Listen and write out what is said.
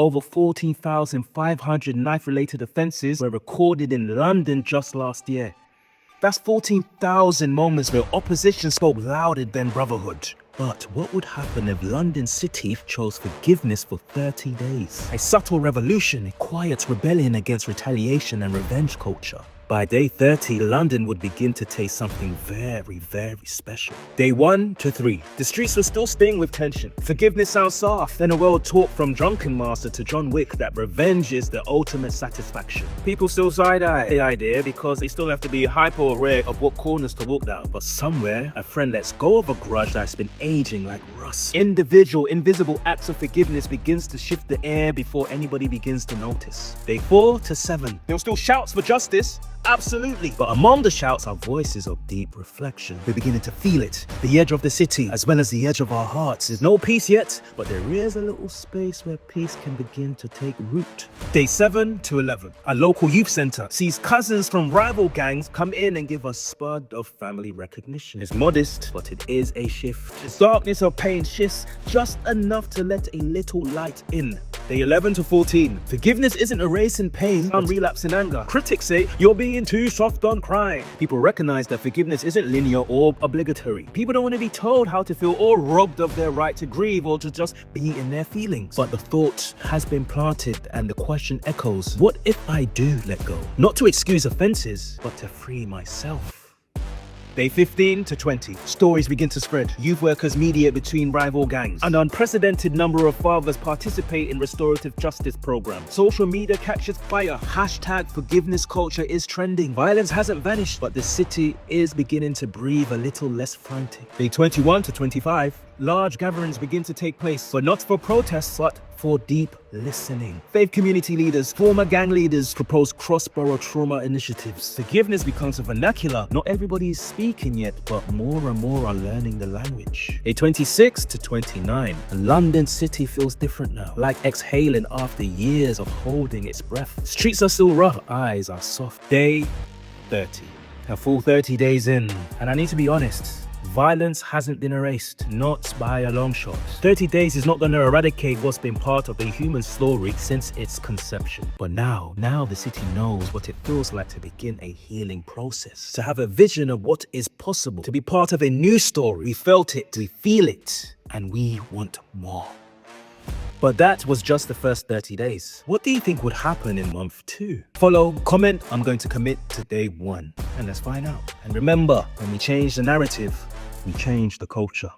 over 14,500 knife-related offences were recorded in London just last year. That's 14,000 moments where opposition spoke louder than Brotherhood. But what would happen if London City chose forgiveness for 30 days? A subtle revolution, a quiet rebellion against retaliation and revenge culture. By day 30, London would begin to taste something very, very special. Day 1 to 3, the streets were still sting with tension. Forgiveness sounds soft, then a world taught from Drunken Master to John Wick that revenge is the ultimate satisfaction. People still side-eye the idea because they still have to be hyper-aware of what corners to walk down. But somewhere, a friend lets go of a grudge that's been aging like rust. Individual, invisible acts of forgiveness begins to shift the air before anybody begins to notice. Day 4 to 7, there were still shouts for justice. Absolutely. But among the shouts are voices of deep reflection. We're beginning to feel it. The edge of the city, as well as the edge of our hearts. There's no peace yet, but there is a little space where peace can begin to take root. Day 7 to 11. A local youth center sees cousins from rival gangs come in and give a spud of family recognition. It's modest, but it is a shift. The darkness of pain shifts just enough to let a little light in. Day 11 to 14. Forgiveness isn't erasing pain and relapsing anger. Critics say you're being too soft on crime. People recognize that forgiveness isn't linear or obligatory. People don't want to be told how to feel or robbed of their right to grieve or to just be in their feelings. But the thought has been planted and the question echoes, what if I do let go? Not to excuse offenses, but to free myself. Day 15 to 20, stories begin to spread. Youth workers mediate between rival gangs. An unprecedented number of fathers participate in restorative justice programs. Social media catches fire. Hashtag forgiveness culture is trending. Violence hasn't vanished, but the city is beginning to breathe a little less frantic. Day 21 to 25, large gatherings begin to take place, but not for protests, but for deep listening. Faith community leaders, former gang leaders propose cross-borough trauma initiatives. Forgiveness becomes a vernacular. Not everybody is speaking yet, but more and more are learning the language. Day 26 to 29. London City feels different now, like exhaling after years of holding its breath. Streets are still rough, eyes are soft. Day 30. A full 30 days in, and I need to be honest, violence hasn't been erased, not by a long shot. 30 days is not going to eradicate what's been part of the human story since its conception. But now the city knows what it feels like to begin a healing process, to have a vision of what is possible, to be part of a new story. We felt it, we feel it, and we want more. But that was just the first 30 days. What do you think would happen in month 2? Follow, comment, I'm going to commit to day 1. And let's find out. And remember, when we change the narrative, we change the culture.